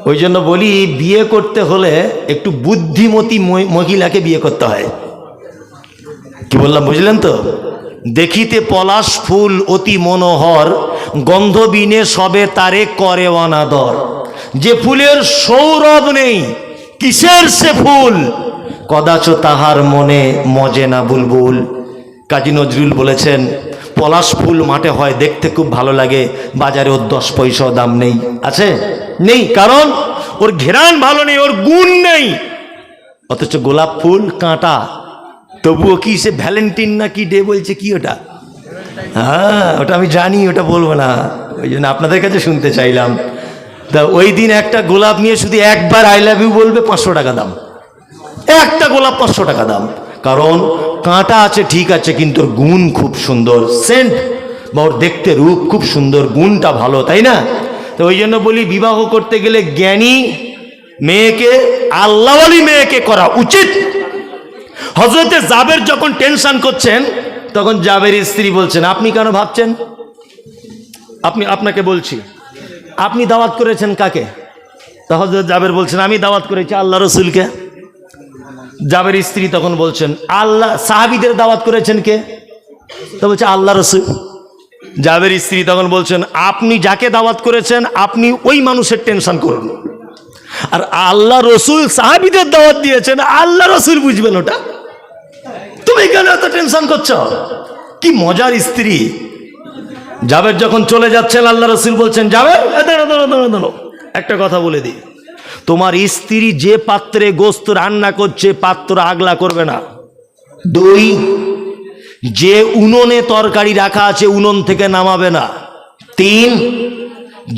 ওই জন্য বলি বিয়ে করতে হলে একটু বুদ্ধিমতী মহিলাকে বিয়ে করতে হয়। কি বললাম বুঝলেন তো? দেখিতে পলাশ ফুল অতি মনোহর, গন্ধ বিনে সবে তারে করে অনাদর। যে ফুলের সৌরভ নেই, কিসের সে ফুল, কদাচ তাহার মনে মজে না বুলবুল। কাজী নজরুল বলেছেন, পলাশ ফুল মাঠে হয়, দেখতে খুব ভালো লাগে, বাজারে ওর 10 পয়সাও দাম নেই। আছে? নেই, কারণ ওর ঘেরান ভালো নেই, ওর গুণ নেই। অথচ গোলাপ ফুল কাঁটা, তবুও কি সে ভ্যালেন্টিন না কি ডে বলছে, কি ওটা? হ্যাঁ, ওটা আমি জানি, ওটা বলবো না, ওই জন্য আপনাদের কাছে শুনতে চাইলাম। তা ওই দিন একটা গোলাপ নিয়ে শুধু একবার আই লাভ ইউ বলবে, 500 টাকা দাম। একটা গোলাপ 500 টাকা দাম। কারণ কাঁটা আছে ঠিক আছে, কিন্তু ওর গুণ খুব সুন্দর, সেন্ট বা ওর দেখতে রূপ খুব সুন্দর, গুণটা ভালো, তাই না? তো ওই জন্য বলি, বিবাহ করতে গেলে জ্ঞানী মেয়েকে, আল্লাহওয়ালি মেয়েকে করা উচিত। হযরতে জাবের যখন টেনশন করছেন, তখন জাবের স্ত্রী বলছেন, আপনি কেন ভাবছেন? আপনাকে বলছি, আপনি দাওয়াত করেছেন কাকে? তো হযরত জাবের বলছেন, আমি দাওয়াত করেছি আল্লাহ রসুলকে। জাবের স্ত্রী তখন বলছেন, আল্লাহ সাহাবীদের দাওয়াত করেছেন কে? তো বলছে আল্লাহ রসুল। জাবের স্ত্রী তখন বলছেন, আপনি যাকে দাওয়াত করেছেন আপনি ওই মানুষের টেনশন করুন, আর আল্লাহ রসুল সাহাবীদের দাওয়াত দিয়েছেন, আল্লাহ রসুল বুঝবেন ওটা, তুমি কেন এত টেনশন করছো? কি মজার স্ত্রী। জাবের যখন চলে যাচ্ছেন, আল্লাহ রসুল বলছেন, জাবের দাঁড়ো, একটা কথা বলে দিই, তোমার স্ত্রী যে পাত্রে গোস্ত রান্না করছে, পাত্র আগলা করবে না। 2, যে উনুনে তরকারি রাখা আছে উনুন থেকে নামাবে না। 3,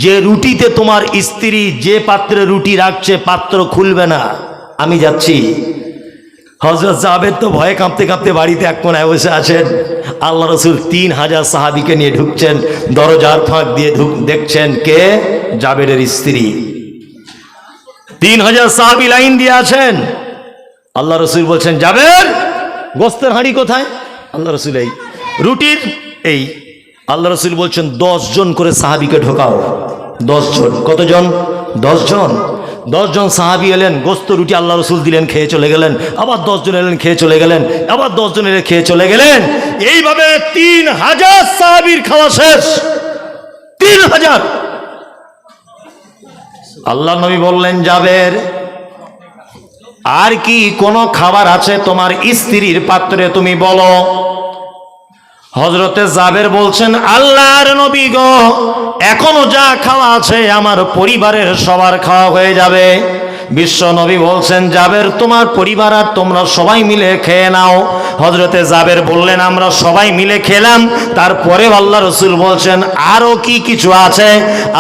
যে রুটিতে তোমার স্ত্রী যে পাত্রে রুটি রাখছে পাত্র খুলবে না। আমি যাচ্ছি। হযরত জাবের তো ভয়ে কাঁপতে কাঁপতে বাড়িতে এক কোণায় বসে আছেন। আল্লাহ রসুল 3000 সাহাবীকে নিয়ে ঢুকছেন, দরজার ফাঁক দিয়ে দেখছেন কে? জাবেরের স্ত্রী। 3000 সাহাবী লাইন দিয়ে আছেন। আল্লাহ রসুল বলছেন, জাবের গোস্তের হাঁড়ি কোথায়? আল্লাহ রসুল, এই রুটির এই। আল্লাহ রসুল বলছেন, 10 জন করে সাহাবীকে ঢোকাও। 10 জন। কতজন? 10 জন। 10 জন সাহাবী এলেন, গোস্ত রুটি আল্লাহ রসুল দিলেন, খেয়ে চলে গেলেন। আবার 10 জন এলেন, খেয়ে চলে গেলেন। আবার 10 জন এলে খেয়ে চলে গেলেন। এইভাবে 3000 সাহাবীর খাওয়া শেষ। 3000। আল্লাহ নবী বললেন, জাবের আর কি কোনো খাবার আছে তোমার স্ত্রীর পাত্রে, তুমি বলো। হযরতে জাবের বলছেন, আল্লাহর নবী গো, এখনো যা খাওয়া আছে আমার পরিবারের সবার খাওয়া হয়ে যাবে। বিশ্ব নবী বলছেন, জাবের তোমার পরিবার আর তোমরা সবাই মিলে খেয়ে নাও। হযরতে জাবের বললেন, আমরা সবাই মিলে খেলাম। তারপরে আল্লাহ রসুল বলছেন, আরো কি কিছু আছে?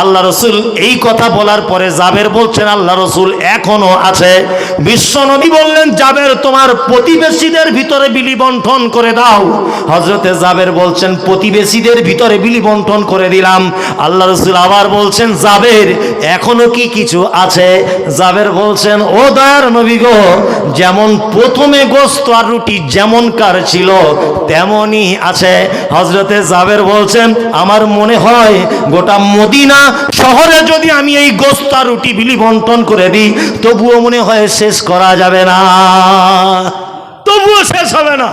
আল্লাহ রসুল এই কথা বলার পরে জাবের বলছেন, আল্লাহ রসুল এখনো আছে। বিশ্ব নবী বললেন, জাবের তোমার প্রতিবেশীদের ভিতরে বিলি বন্টন করে দাও। হযরতে জাবের বলছেন, প্রতিবেশীদের ভিতরে বিলি বন্টন করে দিলাম। আল্লাহ রসুল আবার বলছেন, জাবের এখনো কি কিছু আছে? জাবের বলছেন, ও দয়ার নবী গো, যেমন প্রথমে গোস্ত আর রুটি যেমনকার ছিল তেমনই আছে। হযরতে জাবের বলছেন, আমার মনে হয় গোটা মদিনা শহরে যদি আমি এই গোস্ত আর রুটি বিলি বন্টন করে দিই, তবুও মনে হয় শেষ করা যাবে না, তবুও শেষ হবে না।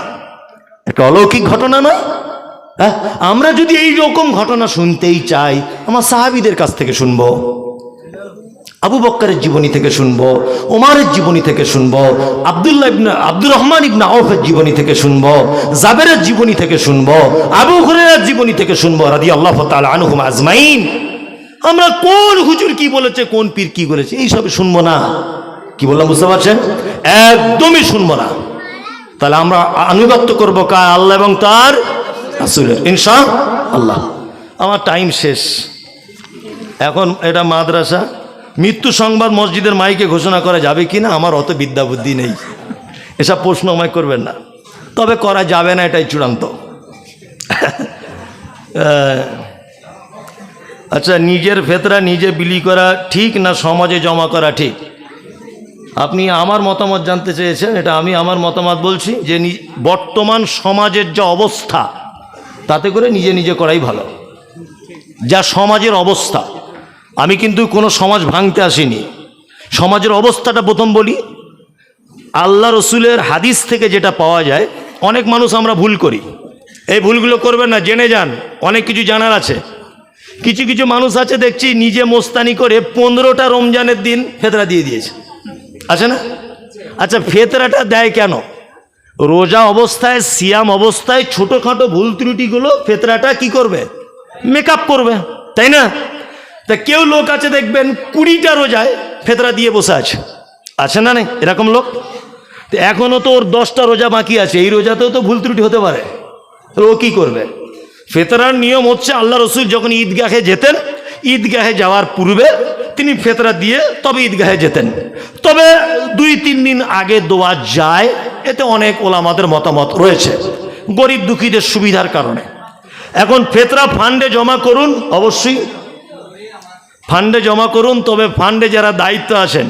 একটা অলৌকিক ঘটনা না? আমরা যদি এই রকম ঘটনা শুনতেই চাই, আমার সাহাবীদের কাছ থেকে শুনবো, আবু বকরের জীবনী থেকে শুনবো, ওমরের জীবনী থেকে শুনবো, আব্দুর রহমান ইবনে আওফের জীবনী থেকে শুনবো, জাবেরের জীবনী থেকে শুনবো, আবু হুরায়রার জীবনী থেকে শুনবো রাদিয়াল্লাহু তাআলা আনহুম আজমাইন। আমরা কোন হুজুর কি বলেছে, কোন পীর কি বলেছে, এইসব শুনবো না। কি বললাম বুঝতে পারছেন? একদমই শুনবো না। তাহলে আমরা আনুগত্য করবো কার? আল্লাহ এবং তার রাসূলের, ইনশাআল্লাহ। আমার টাইম শেষ। এখন এটা মাদ্রাসা, মৃত্যু সংবাদ মসজিদের মাইকে ঘোষণা করা যাবে কি না আমার অত বিদ্যা বুদ্ধি নেই, এসব প্রশ্ন আমায় করবেন না। তবে করা যাবে না, এটাই চূড়ান্ত। আচ্ছা, নিজের ফেতরা নিজে বিলি করা ঠিক না সমাজে জমা করা ঠিক? আপনি আমার মতামত জানতে চেয়েছেন, এটা আমি আমার মতামত বলছি যে বর্তমান সমাজের যা অবস্থা, তাতে করে নিজে নিজে করাই ভালো। যা সমাজের অবস্থা, আমি কিন্তু কোনো সমাজ ভাঙতে আসিনি, সমাজের অবস্থাটা প্রথম বলি। আল্লাহ রসুলের হাদিস থেকে যেটা পাওয়া যায়, অনেক মানুষ আমরা ভুল করি, এই ভুলগুলো করবেন না, জেনে যান, অনেক কিছু জানার আছে। কিছু কিছু মানুষ আছে দেখছি নিজে মোস্তানি করে 15টা রমজানের দিন ফেতরা দিয়ে দিয়েছে, আছে না? আচ্ছা, ফেতরাটা দেয় কেন? রোজা অবস্থায়, সিয়াম অবস্থায় ছোটোখাটো ভুল ত্রুটিগুলো ফেতরাটা কি করবে? মেকআপ করবে, তাই না? তা কেউ লোক আছে দেখবেন 20টা রোজায় ফেতরা দিয়ে বসে আছে, আছে না? নেই এরকম লোক? তো এখনও তো ওর 10টা রোজা বাকি আছে, এই রোজাতেও তো ভুল ত্রুটি হতে পারে, ও কি করবে? ফেতরার নিয়ম হচ্ছে, আল্লাহ রসুল যখন ঈদগাহে যেতেন, ঈদগাহে যাওয়ার পূর্বে তিনি ফেতরা দিয়ে তবে ঈদগাহে যেতেন। তবে 2-3 দিন আগে দেওয়া যায়, এতে অনেক ওলামাদের মতামত রয়েছে, গরিব দুঃখীদের সুবিধার কারণে। এখন ফেতরা ফান্ডে জমা করুন, অবশ্যই ফান্ডে জমা করুন, তবে ফান্ডে যারা দায়িত্ব আছেন,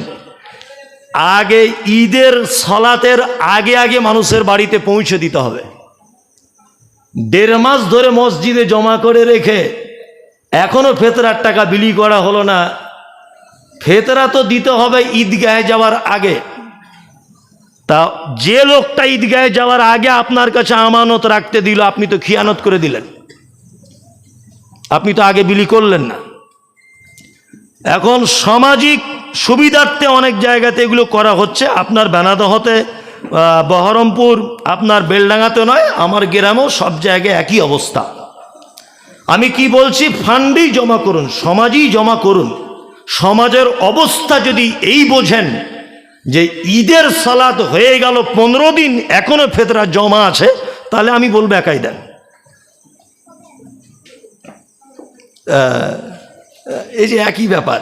আগে ঈদের সলাতের আগে আগে মানুষের বাড়িতে পৌঁছে দিতে হবে। 1.5 মাস ধরে মসজিদে জমা করে রেখে এখনো ফেতরার টাকা বিলি করা হলো না। ফেতরা তো দিতে হবে ঈদগাহে যাওয়ার আগে। তা যে লোকটা ঈদগাহে যাওয়ার আগে আপনার কাছে আমানত রাখতে দিল, আপনি তো খিয়ানত করে দিলেন, আপনি তো আগে বিলি করলেন না। এখন সামাজিক সুবিধার্থে অনেক জায়গাতে এগুলো করা হচ্ছে, আপনার বেনাদহতে, বহরমপুর, আপনার বেলডাঙ্গাতে নয়, আমার গ্রামেও সব জায়গায় একই অবস্থা। আমি কি বলছি, ফান্ডেই জমা করুন, সমাজেই জমা করুন। সমাজের অবস্থা যদি এই বোঝেন যে ঈদের সালাত হয়ে গেল 15 দিন এখনো ফেতরা জমা আছে, তাহলে আমি বলবো একাই দেন। এই যে একই ব্যাপার,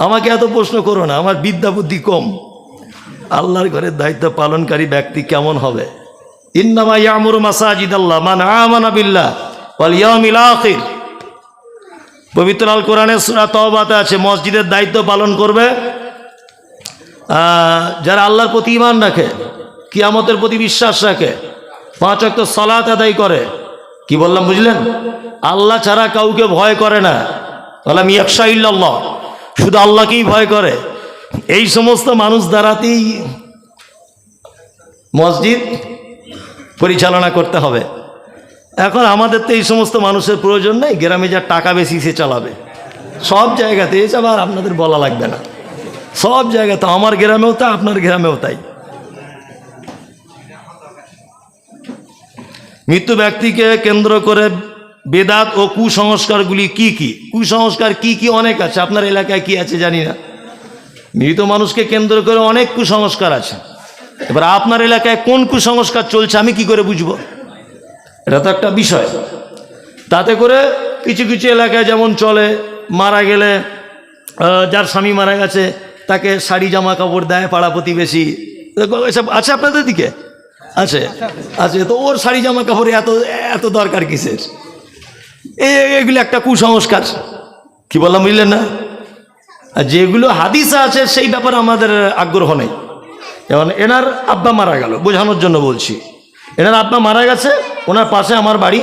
আমাকে এত প্রশ্ন করো না, আমার বিদ্যা বুদ্ধি কম। আল্লাহর ঘরের দায়িত্ব পালনকারী ব্যক্তি কেমন হবে? ইন্নামা ইয়ামুরু মাসাজিদাল্লাহ মান আমানা বিল্লাহ ওয়াল ইয়াউমিল আখির। পবিত্র আল কোরআনের সূরা তাওবাতে আছে, মসজিদের দায়িত্ব পালন করবে যারা আল্লাহর প্রতি ঈমান রাখে, কিয়ামতের প্রতি বিশ্বাস রাখে, 5 ওয়াক্ত সালাত আদায় করে। কি বললাম বুঝলেন? আল্লাহ ছাড়া কাউকে ভয় করে না, ওয়ালাম ইয়াখশা ইল্লাল্লাহ, শুধু আল্লাহকেই ভয় করে। এই সমস্ত মানুষ দ্বারাতেই মসজিদ পরিচালনা করতে হবে। এখন আমাদের তো এই সমস্ত মানুষের প্রয়োজন নেই, গ্রামে যা টাকা বেশি সে চালাবে সব জায়গাতে, এসব আর আপনাদের বলা লাগবে না, সব জায়গাতে, আমার গ্রামেও তাই, আপনার গ্রামেও তাই। মৃত্যু ব্যক্তিকে কেন্দ্র করে বেদাত ও কুসংস্কারগুলি কি কি? কুসংস্কার কি কি? অনেক আছে, আপনার এলাকায় কি আছে জানি না। মৃত মানুষকে কেন্দ্র করে অনেক কুসংস্কার আছে। এবার আপনার এলাকায় কোন কুসংস্কার চলছে আমি কি করে বুঝবো? এটা তো একটা বিষয়। তাতে করে কিছু কিছু এলাকায় যেমন চলে, মারা গেলে, যার স্বামী মারা গেছে তাকে শাড়ি জামা কাপড় দেয় পাড়া প্রতিবেশী, এসব আছে আপনাদের দিকে? আছে, আছে। তো ওর শাড়ি জামা কাপড়ে এত এত দরকার কিসের? এগুলো একটা কুসংস্কার। কি বললাম বুঝলেন না? আর যেগুলো হাদিসে আছে সেই ব্যাপারে আমাদের আগ্রহ নেই। যেমন এনার আব্বা মারা গেল, বোঝানোর জন্য বলছি, এনার আব্বা মারা গেছে, ওনার পাশে আমার বাড়ি,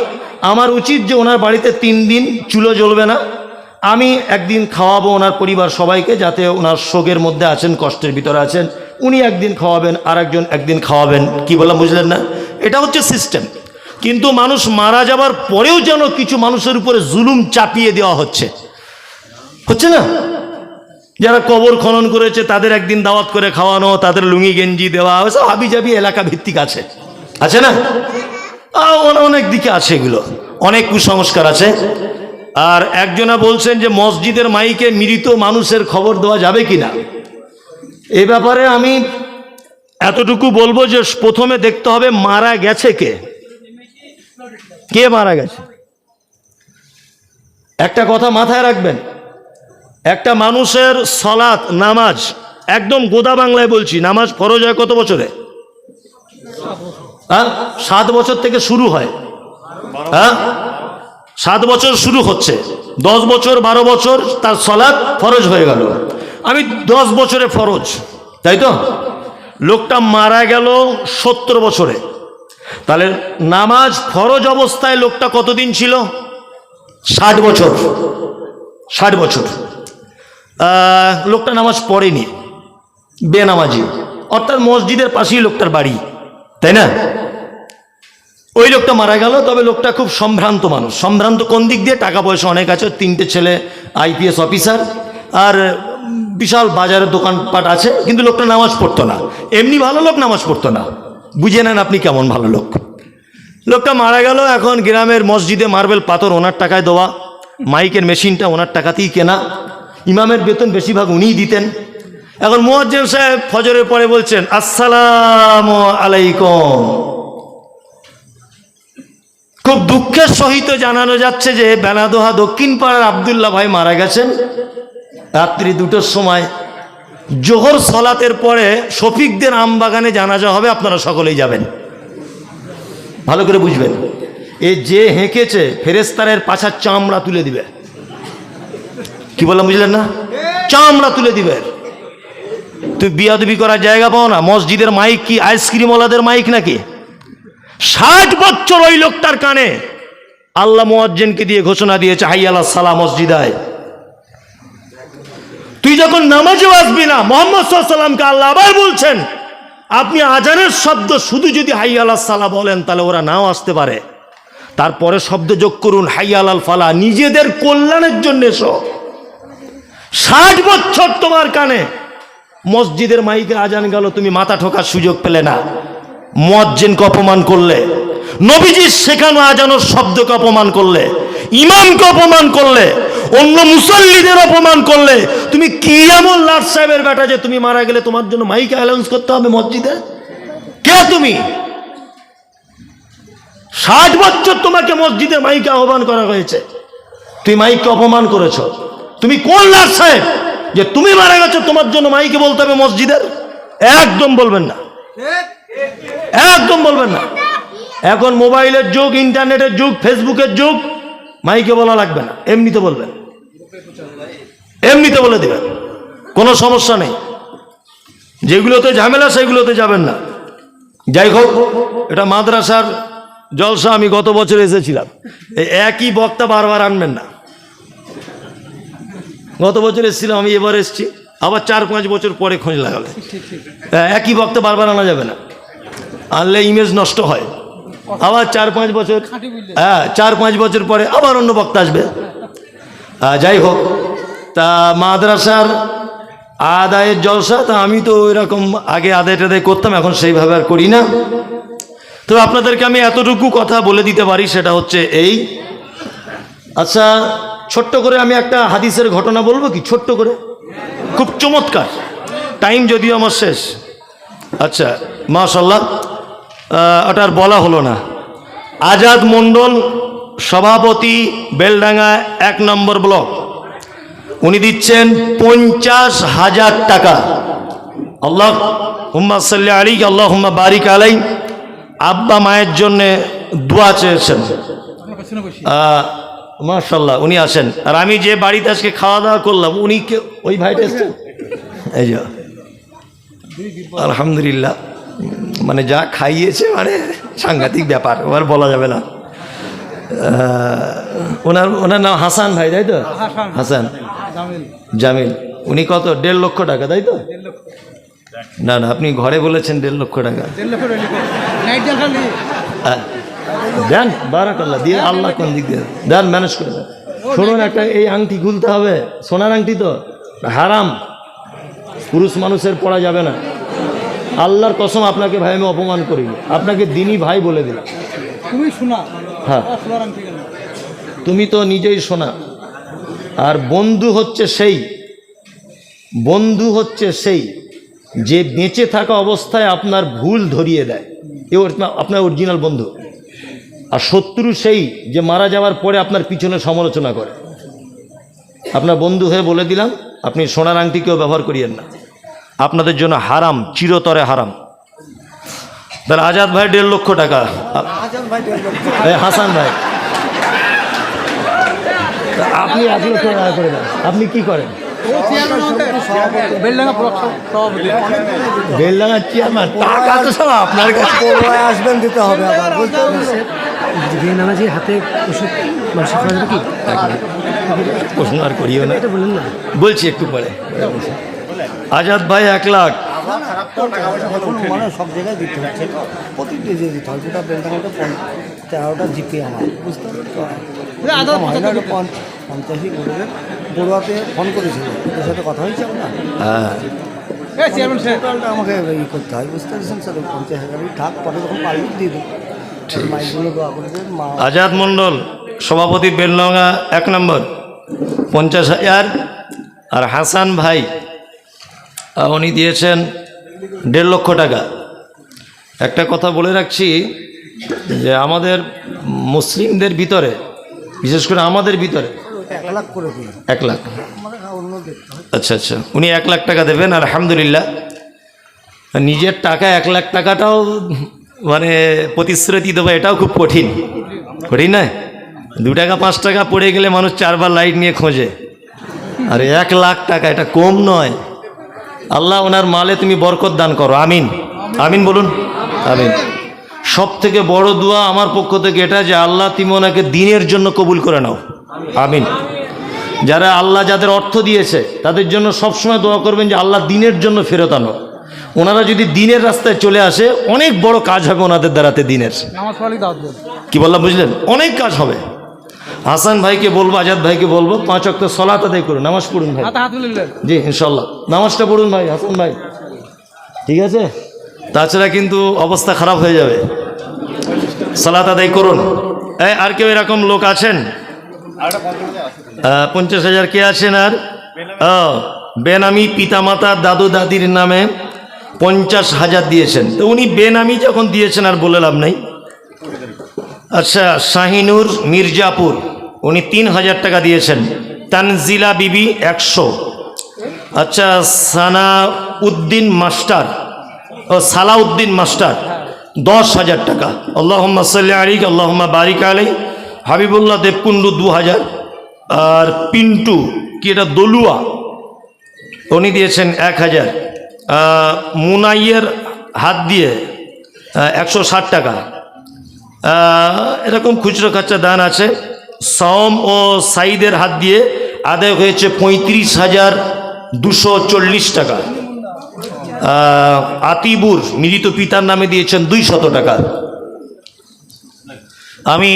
আমার উচিত যে ওনার বাড়িতে 3 দিন চুলো জ্বলবে না, আমি একদিন খাওয়াবো ওনার পরিবার সবাইকে, যাতে ওনার শোকের মধ্যে আছেন, কষ্টের ভিতরে আছেন, উনি একদিন খাওয়াবেন, আর একজন একদিন খাওয়াবেন। কি বললাম বুঝলেন না? এটা হচ্ছে সিস্টেম। কিন্তু মানুষ মারা যাবার পরেও যেন কিছু মানুষের উপরে জুলুম চাপিয়ে দেওয়া হচ্ছে, হচ্ছে না? যারা কবর খনন করেছে তাদের একদিন দাওয়াত করে খাওয়ানো, তাদের লুঙ্গি গেঞ্জি দেওয়া, সব হাবিজাবি এলাকা ভিত্তিক আছে, আছে না? অনেক দিকে আছে, এগুলো অনেক কুসংস্কার আছে। আর একজনা বলছেন যে মসজিদের মাইকে মৃত মানুষের খবর দেওয়া যাবে কিনা। এই ব্যাপারে আমি এতটুকু বলবো যে প্রথমে দেখতে হবে মারা গেছে কে, কে মারা গেছে। একটা কথা মাথায় রাখবেন, একটা মানুষের সালাত, নামাজ, একদম গোদা বাংলায় বলছি, নামাজ ফরজ হয় কত বছরে? 7 বছর থেকে শুরু হয়। 7 বছর শুরু হচ্ছে, 10 বছর 12 বছর তার সালাত ফরজ হয়ে গেল। আমি 10 বছরে ফরজ, তাই তো? লোকটা মারা গেল 70 বছরে, তাহলে নামাজ ফরজ অবস্থায় লোকটা কতদিন ছিল? 60 বছর। 60 বছর লোকটা নামাজ পড়েনি, বেনামাজি, অর্থাৎ মসজিদের পাশেই লোকটার বাড়ি, তাই না? ওই লোকটা মারা গেল। তবে লোকটা খুব সম্ভ্রান্ত মানুষ। সম্ভ্রান্ত কোন দিক দিয়ে? টাকা পয়সা অনেক আছে, 3টে ছেলে IPS অফিসার, আর বিশাল বাজারের দোকানপাট আছে, কিন্তু লোকটা নামাজ পড়তো না। এমনি ভালো লোক, নামাজ পড়তো না। বুঝে নেন আপনি কেমন ভালো লোক। লোকটা মারা গেল। এখন গ্রামের মসজিদে মার্বেল পাথর ওনার টাকায় দেওয়া, মাইকের মেশিনটা ওনার টাকাতেই কেনা, ইমামের বেতন বেশিরভাগ উনিই দিতেন। এখন মুয়াজ্জিন সাহেব ফজরের পরে বলছেন আসসালামু আলাইকুম। খুব দুঃখের সহিত জানানো যাচ্ছে যে বেনাদোহা দক্ষিণ পাড়ার আব্দুল্লাহ ভাই মারা গেছেন রাত্রি 2টোর সময়। জোহর সলাতের পরে শফিকদের আমবাগানে জানাজা হবে, আপনারা সকলেই যাবেন। ভালো করে বুঝবেন, এ যে হেঁকেছে ফেরেশতার পাছার চামড়া তুলে দিবে। কি বললাম বুঝলেন না? চামড়া তুলে দিবে। তুই বিয়াদবি করার জায়গা পাও না। মসজিদের মাইক কি আইসক্রিমওয়ালাদের মাইক নাকি? 60 বছর ওই লোকটার কানে আল্লাহ মুয়াজ্জিনকে দিয়ে ঘোষণা দিয়েছে হাইয়া আলাস সালাহ মসজিদায়। তুই যখন নামাজেও আসবি না, মুহাম্মদ সাল্লাল্লাহু আলাইহি ওয়াসাল্লামকে আল্লাহ আবার বলছেন আপনি আজানের শব্দ শুধু যদি হাইয়া আলাস সালাহ বলেন তাহলে ওরা নাও আসতে পারে, তারপরে শব্দ যোগ করুন হাইয়া আলাল ফালাহ, নিজেদের কল্যাণের জন্য এসো। 60 বছর তোমার কানে মসজিদের মাইকে আজান গেল, তুমি মাথা ঠোকার সুযোগ পেলে না। মুয়াজ্জিনকে অপমান করলে, নবীজির শেখানো আজানোর শব্দকে অপমান করলে, ইমামকে অপমান করলে, অন্য মুসল্লিদের অপমান করলে, তুমি কি এমন লাট সাহেবের বেটা যে তুমি মারা গেলে তোমার জন্য মাইকে অ্যানাউন্স করতে হবে মসজিদে? কে তুমি? 60 বছর তোমাকে মসজিদের মাইকে আহ্বান করা হয়েছে, তুই মাইককে অপমান করেছ। তুমি কোন লাট সাহেব যে তুমি মারা গেছো তোমার জন্য মাইকে বলতে হবে মসজিদের? একদম বলবেন না, একদম বলবেন না। এখন মোবাইলের যুগ, ইন্টারনেটের যুগ, ফেসবুকের যুগ, মাইকে বলা লাগবে না, এমনিতে বলবেন, এমনিতে বলে দিবেন, কোনো সমস্যা নেই। যেগুলোতে ঝামেলা সেগুলোতে যাবেন না। যাই হোক, এটা মাদ্রাসার জলসা। আমি গত বছর এসেছিলাম, এই একই বক্তা বারবার আনবেন না। গত বছর এসেছিলাম আমি, এবার এসেছি, আবার 4-5 বছর পরে খোঁজ লাগাবে। একই বক্তা বারবার আনা যাবে না, আনলে ইমেজ নষ্ট হয়। আবার 4-5 বছর, 4-5 বছর পরে আবার অন্য বক্তা আসবে। যাই হোক, তা মাদ্রাসার আদায়ের জলসা, তা আমি তো ওইরকম আগে আদায় টাদায় করতাম, এখন সেইভাবে আর করি না। তো আপনাদেরকে আমি এতটুকু কথা বলে দিতে পারি, সেটা হচ্ছে এই। আচ্ছা, ছোট্ট করে আমি একটা হাদিসের ঘটনা বলবো কি? ছোট্ট করে, খুব চমৎকার। টাইম যদিও আমার শেষ। আচ্ছা, মাশাআল্লাহ, ওটার বলা হলো না। আজাদ মণ্ডল, সভাপতি, বেলডাঙ্গা 1 নম্বর ব্লক, উনি দিচ্ছেন 50,000 টাকা। আল্লাহুম্মা সাল্লি আলাইহি আল্লাহুম্মা বারিক আলাইহি। আব্বা মায়ের জন্য দোয়া চেয়েছেন। মাশাআল্লাহ, উনি আসেন। আর আমি যে বাড়িতে আজকে খাওয়া দাওয়া করলাম, উনি কে? ওই ভাইটা এসছেন, এই যে, আলহামদুলিল্লাহ, মানে যা খাইয়েছে, মানে সাংঘাতিক ব্যাপার, আর বলা যাবে না। ওনার নাম হাসান ভাই, তাই তো? হাসান জামিল। উনি কত? 1.5 লক্ষ টাকা, তাই তো? না না, আপনি ঘরে বলেছেন 1.5 লক্ষ টাকা। দেন, বারাকাল্লাহ, দিয়ে আল্লাহ কোন দিক দিয়ে দেন, ম্যানেজ করে দেন। শুনুন, একটা এই আংটি খুলতে হবে, সোনার আংটি তো হারাম, পুরুষ মানুষের পরা যাবে না। আল্লাহর কসম, আপনাকে ভাই আমি অপমান করিনি, আপনাকে দিনই ভাই বলে দিলাম। তুমি শোনা, হ্যাঁ, তুমি তো নিজেই শোনা। আর বন্ধু হচ্ছে সেই, বন্ধু হচ্ছে সেই যে বেঁচে থাকা অবস্থায় আপনার ভুল ধরিয়ে দেয়, এ আপনার অরিজিনাল বন্ধু। আর শত্রু সেই যে মারা যাওয়ার পরে আপনার পিছনে সমালোচনা করে। আপনার বন্ধু হয়ে বলে দিলাম, আপনি সোনার আংটি কেউ ব্যবহার করিয়েন না, আপনাদের জন্য হারাম, চিরতরে হারাম। তাহলে আজাদ ভাই 1.5 লক্ষ টাকা, হাসান ভাই আপনি 1 লক্ষ টাকা করে দেন। আপনি কি করেন? বেলডাঙ্গা চেয়ারম্যান, টাকা তো সব আপনার কাছে আসবেন, দিতে হবে আবার। হাতে প্রশ্ন আর করিও না, বলছি একটু পরে। আজাদ ভাই 1 লাখ। মানে সব জায়গায় দিতে হচ্ছে, প্রতিটি যে দিতে হয়, গোটা বেলটাকে 13টা জিপে আমার, বুঝতে পারছি। 85 বলবেন বড়ুয়াতে ফোন করেছিল, ওদের সাথে কথা হয়েছে আপনার? টোটালটা আমাকে ই করতে হয়, বুঝতে পারছেন স্যার। 50,000 থাক, পরে যখন পারলে দিয়ে দেবো। মাইকগুলো দোয়া করে দেবেন। মা আজাদ মণ্ডল সভাপতি বেলডাঙ্গা 1 নম্বর 50,000। আর হাসান ভাই উনি দিয়েছেন 1.5 লক্ষ টাকা। একটা কথা বলে রাখছি যে আমাদের মুসলিমদের ভিতরে, বিশেষ করে আমাদের ভিতরে 1 লাখ করে দিই, 1 লাখ। মানে অন্য দেখতে হয়। আচ্ছা আচ্ছা, উনি 1 লাখ টাকা দেবেন আলহামদুলিল্লাহ। নিজের টাকা 1 লাখ টাকাটাও মানে প্রতিশ্রুতি দেবো, এটাও খুব কঠিন, কঠিন নয়? 2 টাকা 5 টাকা পড়ে গেলে মানুষ 4 বার লাইট নিয়ে খোঁজে, আর 1 লাখ টাকা এটা কম নয়। আল্লাহ ওনার মালে তুমি বরকত দান করো, আমিন আমিন বলুন, আমিন। সব থেকে বড় দোয়া আমার পক্ষ থেকে এটা যে আল্লাহ তুমি ওনাকে দিনের জন্য কবুল করে নাও, আমিন। যারা আল্লাহ যাদের অর্থ দিয়েছে তাদের জন্য সবসময় দোয়া করবেন যে আল্লাহ দিনের জন্য ফেরত আনো। ওনারা যদি দিনের রাস্তায় চলে আসে অনেক বড় কাজ হবে ওনাদের দ্বারাতে, দিনের। কি বললাম বুঝলেন? অনেক কাজ হবে। হাসান ভাইকে বলবো, আজাদ ভাইকে বলবো 5 ওয়াক্ত সালাত আদায় করুন, নামাজ পড়ুন ভাই। জি ইনশাল্লাহ নামাজটা পড়ুন ভাই, হাসান ভাই, ঠিক আছে? তাছাড়া কিন্তু অবস্থা খারাপ হয়ে যাবে। সালাত আদায় করুন। আর কেউ এরকম লোক আছেন? 50,000 কে আছেন? আর বেনামি পিতামাতা দাদু দাদির নামে 50,000 দিয়েছেন। তো উনি বেনামি যখন দিয়েছেন আর বলে লাভ নাই। আচ্ছা, শাহিনুর মির্জাপুর উনি 3,000 টাকা দিয়েছেন। তানজিলা বিবি 100। আচ্ছা, সানাউদ্দিন মাস্টার ও সালাউদ্দিন মাস্টার 10,000 টাকা। আল্লাহুম্মা সাল্লি আলাইহি আল্লাহুম্মা বারিক আলাইহি। হাবিবুল্লাহ দেবকুন্ডু 2,000। আর পিন্টু কি এটা দলুয়া, উনি দিয়েছেন 1,000। মুনাইয়ের হাত দিয়ে 160 টাকা। এরকম খুচরো খাচ্চা দান আছে। সওম ও সাইদের হাত দিয়ে আদায় হয়েছে 35,240 টাকা। আতিবুর মৃত পিতার নামে দিয়েছেন 200 টাকা। আমি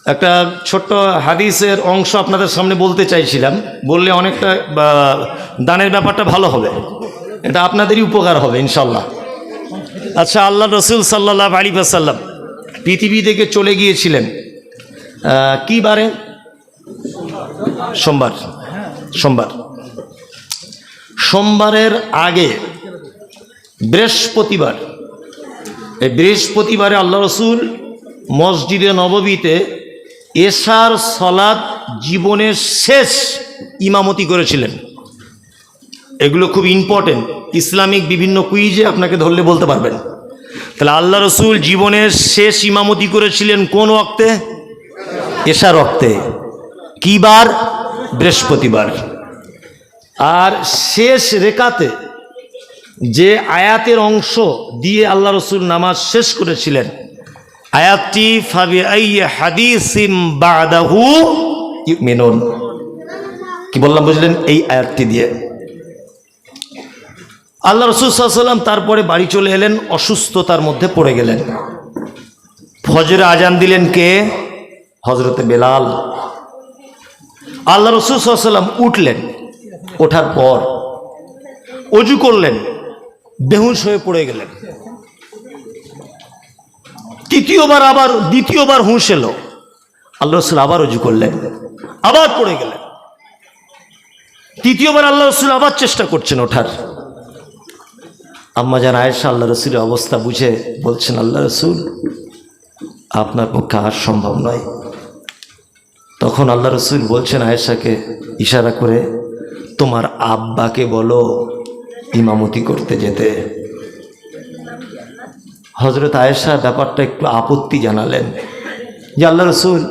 একটা ছোট্ট হাদিসের অংশ আপনাদের সামনে বলতে চাইছিলাম, বললে অনেকটা দানের ব্যাপারটা ভালো হবে, এটা আপনাদেরই উপকার হবে ইনশাল্লাহ। আচ্ছা, আল্লাহ রসুল সাল্লাল্লাহু আলাইহি ওয়াসাল্লাম পৃথিবী থেকে চলে গিয়েছিলেন কি বারে? সোমবার। সোমবার। সোমবারের আগে বৃহস্পতিবার, এই বৃহস্পতিবারে আল্লাহ রসুল মসজিদে নববীতে এশার সলাত জীবনের শেষ ইমামতি করেছিলেন। এগুলো খুব ইম্পর্টেন্ট, ইসলামিক বিভিন্ন কুইজে আপনাকে ধরলে বলতে পারবেন। তাহলে আল্লাহ রসুল জীবনের শেষ ইমামতি করেছিলেন কোন ওয়াক্তে? এশার ওয়াক্তে। কি বার? বৃহস্পতিবার। আর শেষ রেকাতে যে আয়াতের অংশ দিয়ে আল্লাহ রসুল নামাজ শেষ করেছিলেন, আয়াতটি ফাবিআইয়ি হাদিসিম বাদাহু ইউমিনুন। কি বললাম বুঝলেন? এই আয়াতটি দিয়ে আল্লাহ রসুল সাল্লাল্লাহু আলাইহি ওয়াসাল্লাম তারপরে বাড়ি চলে এলেন, অসুস্থতার মধ্যে পড়ে গেলেন। ফজরে আজান দিলেন কে? হযরতে বেলাল। আল্লাহ রসুল সাল্লাল্লাহু আলাইহি ওয়াসাল্লাম উঠলেন, ওঠার পর অজু করলেন, বেহুশ হয়ে পড়ে গেলেন। দ্বিতীয়বার হুঁশ এলো, আল্লাহ রসুল আবার অজু করলেন, আবার পড়ে গেলেন। তৃতীয়বার আল্লাহ রসুল আবার চেষ্টা করছেন ওঠার। আম্মা জান আয়েশা আল্লাহ রসুলের অবস্থা বুঝে বলছেন, আল্লাহ রসুল আপনার পক্ষে আর সম্ভব নয়। তখন আল্লাহ রসুল বলছেন আয়েশাকে ইশারা করে, তোমার আব্বাকে বলো ইমামতি করতে যেতে। হযরত আয়েশা ব্যাপারটা একটু আপত্তি জানালেন যে আল্লাহ রসুল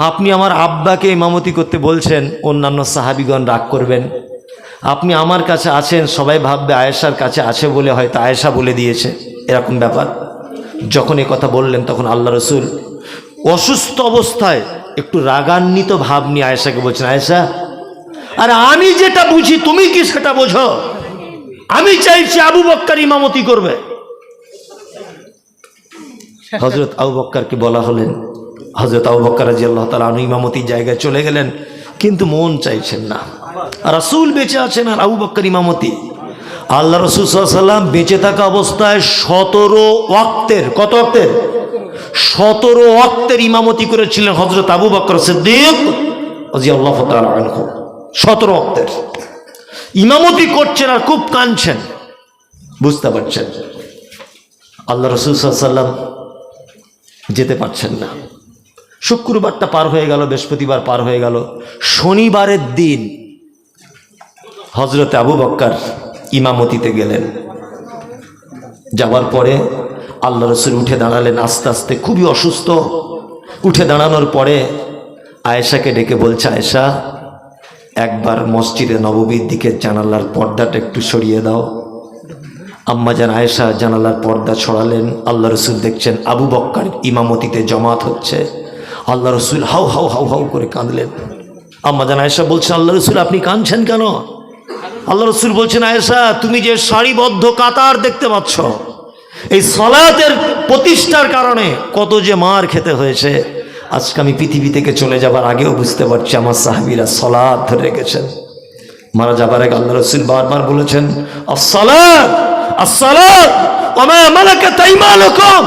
আপনি আমার আব্বাকে ইমামতি করতে বলছেন, অন্যান্য সাহাবীগণ রাগ করবেন। আপনি আমার কাছে আছেন, সবাই ভাববে আয়েশার কাছে আছে বলে হয়তো আয়েশা বলে দিয়েছে, এরকম ব্যাপার। যখন এই কথা বললেন তখন আল্লাহ রসুল অসুস্থ অবস্থায় একটু রাগান্বিত ভাব নিয়ে আয়েশাকে বলছেন, আয়েশা আরে আমি যেটা বুঝি তুমি কি সেটা বোঝো? আমি আমি চাইছি আবু বক্কর ইমামতি করবে। হযরত আবু বক্করকে বলা হলেন, হযরত আবু বক্কর রাদিয়াল্লাহু তাআলা আনহু ইমামতির জায়গায় চলে গেলেন, কিন্তু মন চাইছেন না। রাসূল বেঁচে আছেন আর আবু বক্কর ইমামতি। আল্লাহ রাসূল সাল্লাল্লাহু আলাইহি ওয়াসাল্লাম বেঁচে থাকা অবস্থায় 17 ওয়াক্তের, কত ওয়াক্তের? 17 ওয়াক্তের ইমামতি করেছিলেন হযরত আবু বকর সিদ্দিক রাদিয়াল্লাহু তাআলা আনহু। 17 ওয়াক্তের ইমামতি করছেন আর খুব কাঁদছেন, বুঝতে পারছেন। আল্লাহ রাসূল সাল্লাল্লাহু আলাইহি ওয়াসাল্লাম যেতে পারছেন না। শুক্রবারটা পার হয়ে গেল, বৃহস্পতিবার পার হয়ে গেল, শনিবারের দিন হযরত আবু বকর ইমামতিতে গেলেন। যাওয়ার পরে আল্লাহ রাসূল উঠে দাঁড়ালেন আস্তে আস্তে, খুবই অসুস্থ। উঠে দাঁড়ানোর পরে আয়েশাকে ডেকে বলছে, আয়েশা একবার মসজিদে নববীর দিকে জানালার পর্দাটা একটু সরিয়ে দাও। আম্মাজান আয়েশা জানালার পর্দা ছড়ালেন। আল্লাহ রাসূল দেখছেন আবু বকর ইমামতিতে জমাত হচ্ছে। আল্লাহ রাসূল হাউ হাউ হাউ হাউ করে কাঁদলেন। আম্মাজান আয়েশা বলছেন, আল্লাহ রাসূল আপনি কাঁদছেন কেন? আল্লাহ রাসূল বলছেন, আয়েশা তুমি যে সারিবদ্ধ কাতার দেখতে পাচ্ছ, এই সালাতের প্রতিষ্ঠার কারণে কত যে মার খেতে হয়েছে। আজকে আমি পৃথিবী থেকে চলে যাবার আগেও বুঝতে পারছি আমার সাহাবীরা সালাত ধরে রেখেছেন। মারা যাবার আগে আল্লাহ রাসূল বারবার বলেছেন, আসসালাত আসসালাত ওয়া মা মালাকাত আইমানুকুম,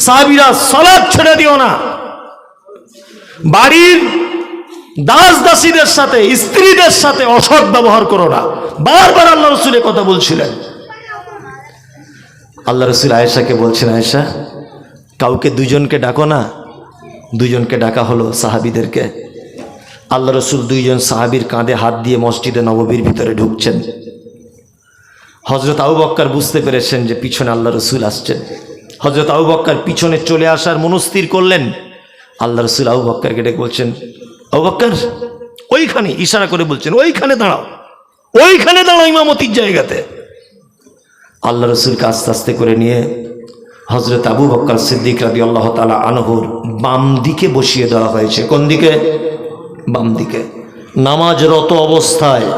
সাহাবীরা সালাত ছেড়ে দিও না। বাড়ির দাস দাসীদের সাথে, স্ত্রীদের সাথে অসৎ ব্যবহার করো না। বারবার আল্লাহ রাসূল এই কথা বলছিলেন। আল্লাহ রাসূল আয়েশাকে বলছেন, আয়েশা কাউকে দুজনকে ডাকো না। দুজনকে ডাকা হলো সাহাবীদেরকে। আল্লাহ রাসূল দুইজন সাহাবীর কাঁধে হাত দিয়ে মসজিদে নববীর ভিতরে ঢুকছেন। হযরত আবু বকর বুঝতে পেরেছেন যে পিছনে আল্লাহ রাসূল আসছেন। হযরত আবু বকর পিছনে চলে আসার মনস্থির করলেন। আল্লাহ রাসূল আবু বকরকে ডেকে বলছেন, আবু বকর ওইখানে, ইশারা করে বলছেন ওইখানে দাঁড়াও, ওইখানে দাঁড়াও ইমামতির জায়গাতে। আল্লাহ রাসূলকে আস্তে আস্তে করে নিয়ে হযরত আবু বকর সিদ্দিক রাদিয়াল্লাহু তাআলা আনহুর বাম দিকে বসিয়ে দেওয়া হয়েছে। কোন দিকে? বাম দিকে। নামাজরত অবস্থায়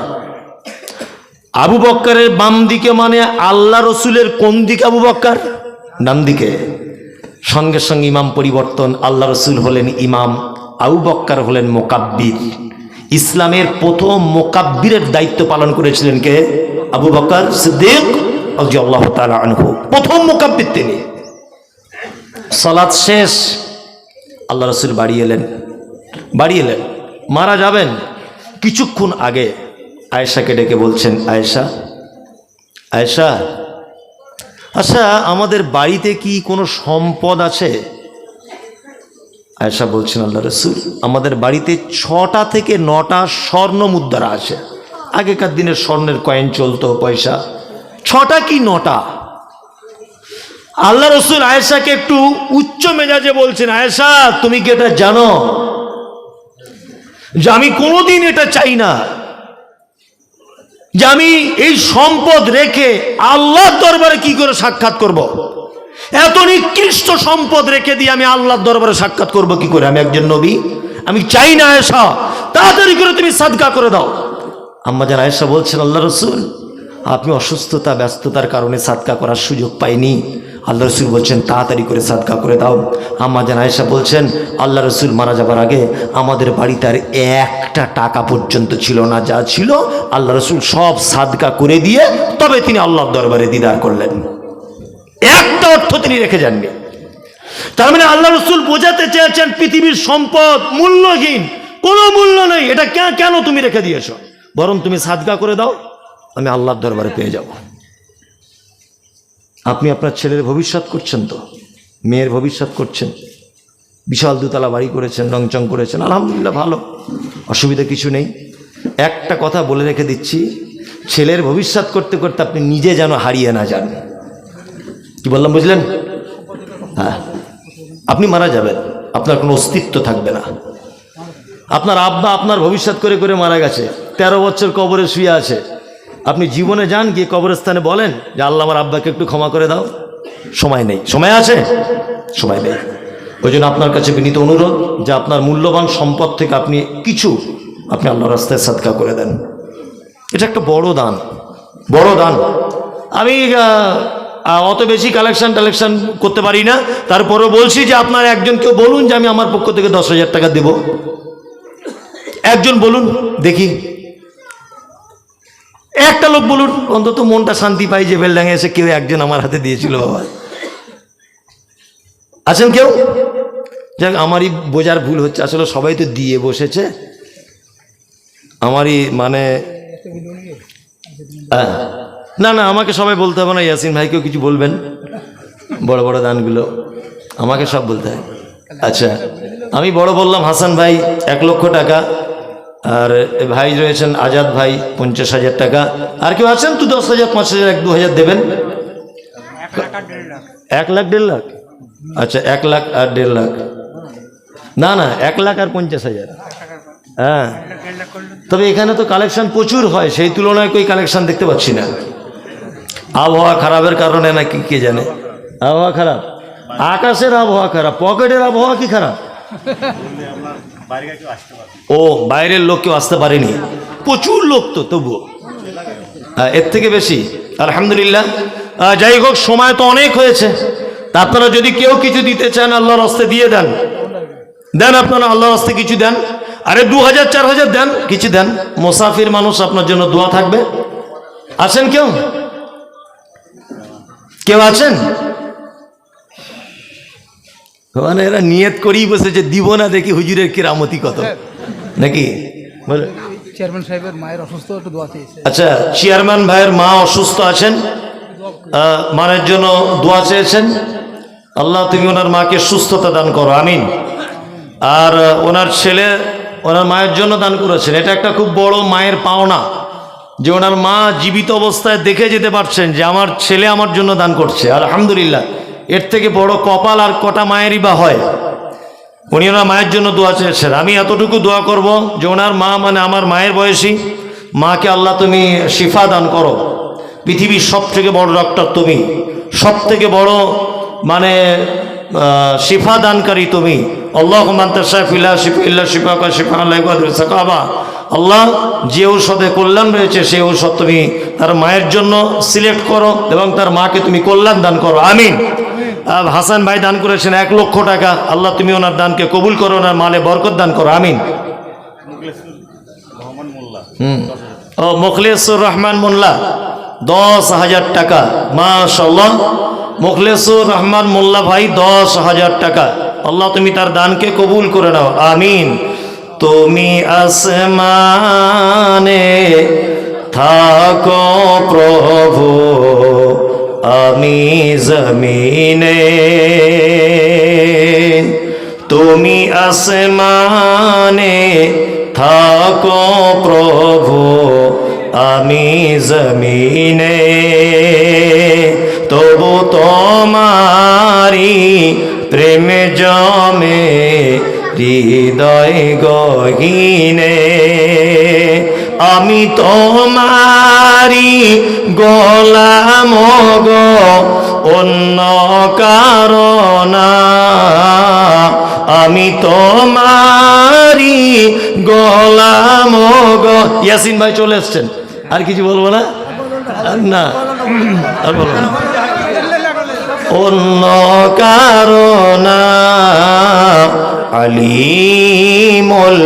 আবু বকরের বাম দিকে মানে আল্লাহ রাসূলের কোন দিকে? আবু বকর ডান দিকে। সঙ্গে সঙ্গে ইমাম পরিবর্তন। আল্লাহ রাসূল হলেন ইমাম, আবু বকর হলেন মুকাব্বির। ইসলামের প্রথম মুকাব্বিরের দায়িত্ব পালন করেছিলেন কে? আবু বকর সিদ্দিক রাদিয়াল্লাহু তাআলা আনহু, প্রথম মুকাব্বির তিনি। সালাত শেষ, আল্লাহ রাসূল বাড়ি এলেন। মারা যাবেন কিছুক্ষণ আগে আয়েশাকে ডেকে বলছেন, আয়েশা আয়েশা আচ্ছা আমাদের বাড়িতে কি কোনো সম্পদ আছে? আয়েশা বলছেন, আল্লাহ রাসূল আমাদের বাড়িতে 6টা থেকে 9টা স্বর্ণ মুদ্রা আছে। আগেকার দিনের স্বর্ণের কয়েন চলতো, পয়সা। 6টা কি 9টা? আল্লাহ রাসূল আয়েশাকে একটু উচ্চ মেজাজে বলছেন, আয়েশা তুমি কি এটা জানো যে আমি কোনোদিন এটা চাই না যে আমি এই সম্পদ রেখে আল্লাহর দরবারে কি করে সাক্ষাৎ করব? এত নিকৃষ্ট সম্পদ রেখে দিয়ে আমি আল্লাহর দরবারে সাক্ষাৎ করব কি করে? আমি একজন নবী, আমি চাই না। আয়েশা তাড়াতাড়ি করে তুমি সাদকা করে দাও। আম্মাজান আয়েশা বলছেন, আল্লাহ রাসূল আপনি অসুস্থতা ব্যস্ততার কারণে সাদকা করার সুযোগ পাইনি। আল্লাহ রাসূল বলছেন তাড়াতাড়ি করে সাদকা করে দাও। আম্মাজান আয়েশা বলছেন, আল্লাহ রাসূল মারা যাবার আগে আমাদের বাড়িতে আর 1টা টাকা পর্যন্ত ছিল না। যা ছিল আল্লাহ রাসূল সব সাদকা করে দিয়ে তবে তিনি আল্লাহর দরবারে দিদার করলেন। 1টা অর্থ তিনি রেখে যাননি। তার মানে আল্লাহ রাসূল বোঝাতে চেয়েছেন পৃথিবীর সম্পদ মূল্যহীন, কোনো মূল্য নেই। এটা কেন তুমি রেখে দিয়েছো? বরং তুমি সাদকা করে দাও, আমি আল্লাহর দরবারে পেয়ে যাব। আপনি আপনার ছেলের ভবিষ্যৎ করছেন, তো মেয়ের ভবিষ্যৎ করছেন। বিশাল 2তলা বাড়ি করেছেন, রংচং করেছেন, আলহামদুলিল্লাহ ভালো, অসুবিধা কিছু নেই। একটা কথা বলে রেখে দিচ্ছি, ছেলের ভবিষ্যৎ করতে করতে আপনি নিজে যেন হারিয়ে না যান। কি বললাম বুঝলেন? হ্যাঁ, আপনি মারা যাবেন, আপনার কোনো অস্তিত্ব থাকবে না। আপনার আব্বা আপনার ভবিষ্যৎ করে করে মারা গেছে, 13 বছর কবরে শুয়ে আছে। আপনি জীবনে যান, গিয়ে কবরস্থানে বলেন যে আল্লাহ আমার আব্বাকে একটু ক্ষমা করে দাও। সময় নেই। সময় আছে? সময় নেই। ওই জন্য আপনার কাছে বিনীত অনুরোধ যে আপনার মূল্যবান সম্পদ থেকে আপনি কিছু আপনি আল্লাহর রাস্তায় সাদকা করে দেন। এটা একটা বড় দান। বড় দান। আমি অত বেশি কালেকশন করতে পারি না, তারপরে বলছি যে আপনার একজন কেউ বলুন যে আমি আমার পক্ষ থেকে 10,000 টাকা দেব। একজন বলুন দেখি, একটা লোক বলুন, অন্তত মনটা শান্তি পাই যে বেলডাঙে এসে কেউ একজন আমার হাতে দিয়েছিল। বাবা আছেন কেউ? যাক, আমারই বোঝার ভুল হচ্ছে, আসলে সবাই তো দিয়ে বসেছে, আমারই মানে না না, আমাকে সবাই বলতে হবে না, ইয়াসিন ভাইকেও কিছু বলবেন, বড় বড় দানগুলো আমাকে সব বলতে হয়। আচ্ছা, আমি বড় বললাম হাসান ভাই 1 লক্ষ টাকা, আর ভাই রয়েছেন আজাদ ভাই 50,000 টাকা, আর কেউ আছেন তো 10,000, 5,000, 1-2,000 দেবেন? 1 লাখ 1.5 লাখ? আচ্ছা, 1 লাখ আর 1.5 লাখ, না না 1 লাখ আর 50,000। হ্যাঁ, তবে এখানে তো কালেকশন প্রচুর হয়, সেই তুলনায় কই কালেকশন দেখতে পাচ্ছি না। আবহাওয়া খারাপের কারণে নাকি কে জানে, আবহাওয়া খারাপ, আকাশের আবহাওয়া খারাপ, পকেটের আবহাওয়া কি খারাপ? ও, বাইরের লোক কেউ আসতে পারেনি, প্রচুর লোক তো, তবুও এর থেকে বেশি আলহামদুলিল্লাহ। যাই হোক, সময় তো অনেক হয়েছে, তা আপনারা যদি কেউ কিছু দিতে চান আল্লাহর রাস্তায় দিয়ে দেন, আপনারা আল্লাহর রাস্তায় কিছু দেন, আরে 2,000, 4,000 দেন, কিছু দেন। মুসাফির মানুষ, আপনার জন্য দোয়া থাকবে। আছেন কেউ? কেউ আছেন? মানে এরা নিয়ত করেই বসেছে, দিব না, দেখি হুজুরের কিরামতি কত, নাকি বলে? চেয়ারম্যান সাহেবের মায়ের অসুস্থ, একটু দোয়া চেয়েছে। আচ্ছা, চেয়ারম্যান ভাইয়ের মা অসুস্থ আছেন, মায়ের জন্য দোয়া চেয়েছেন। আল্লাহ তুমি ওনার মাকে সুস্থতা দান করো, আমিন। আর ওনার ছেলে ওনার মায়ের জন্য দান করেছেন, এটা একটা খুব বড় মায়ের পাওনা, যে ওনার মা জীবিত অবস্থায় দেখে যেতে পারছেন যে আমার ছেলে আমার জন্য দান করছে, আলহামদুলিল্লাহ। এর থেকে বড় কপাল আর কটা মায়েরই বা হয়। উনি ওনার মায়ের জন্য দোয়া চেয়েছেন। আমি এতটুকু দোয়া করব যে ওনার মা, মানে আমার মায়ের বয়সী মাকে আল্লাহ তুমি শিফা দান করো। পৃথিবীর সব থেকে বড় ডক্টর তুমি, সব থেকে বড় মানে শিফা দানকারী তুমি। আল্লাহ, যে ঔষধে কল্যাণ রয়েছে সেই ঔষধ তুমি তার মায়ের জন্য সিলেক্ট করো এবং তার মাকে তুমি কল্যাণ দান করো, আমিন। হাসান ভাই দান করেছেন 1 লক্ষ টাকা, আল্লাহ তুমি ওনার দানকে কবুল করো, ওনার মালে বরকত দান করো, আমিন। ও, মুখলেসুর রহমান মোল্লা 10,000 টাকা, মাশাআল্লাহ। মুখলেসুর রহমান মোল্লা ভাই 10,000 টাকা, আল্লাহ তুমি তার দানকে কবুল করে নাও, আমিন। তুমি আসমানে থাকো প্রভু, আমি জমিনে। তুমি আসমানে থাকো প্রভু, আমি জমিনে। তবু তোমারি প্রেম জমে হৃদয় গহীনে। আমি তোমারি গোলাম গো, অন্য কারণা। আমি তোমারি গোলাম গো। ইয়াসিন ভাই চলে এসছেন, আর কিছু বলবো না, না আর বলবো না। অন্য কারণা আলিমুল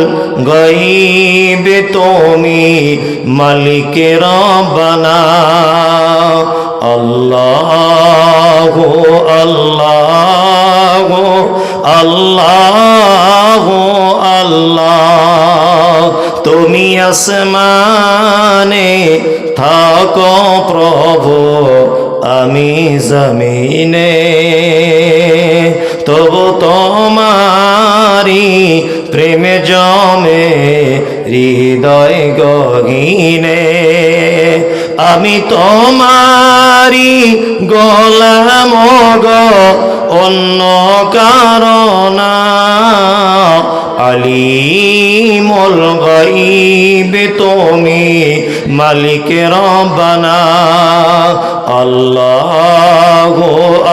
গায়ব তুমি, মালিক রব্বানা। আল্লাহু আল্লাহু আল্লাহু আল্লাহ। তুমি আসমানে থাকো প্রভু, আমি জমিনে। তবু তোমারি প্রেম জমে হৃদয় গহীনে। আমি তোমারি গোলাম গো, অন্য কারণা। আলিমুল গায়ব তুমি, মালিক রব্বানা। আল্লাহু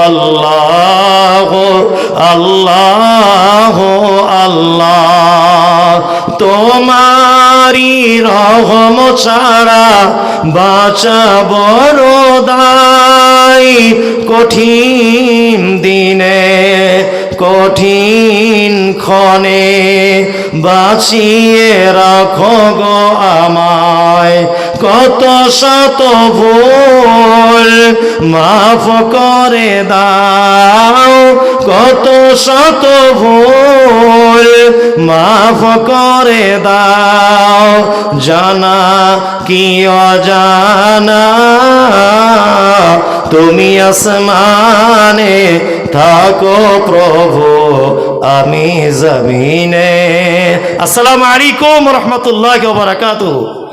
আল্লাহু আল্লাহু আল্লাহ। তোমার তোমারই রহম ছাড়া বাঁচা বড় দায়, কঠিন দিনে কঠিন ক্ষণে বাঁচিয়ে রাখো গো আমায়, কত শত ভুল মাফ করে দাও, কত শত ভুল মাফ করে দাও, জানা কি অজানা তুমি আসমানে থাকো প্রভু, আমি জমিনে। আসসালামু আলাইকুম ওয়া রাহমাতুল্লাহি ওয়া বারাকাতুহু।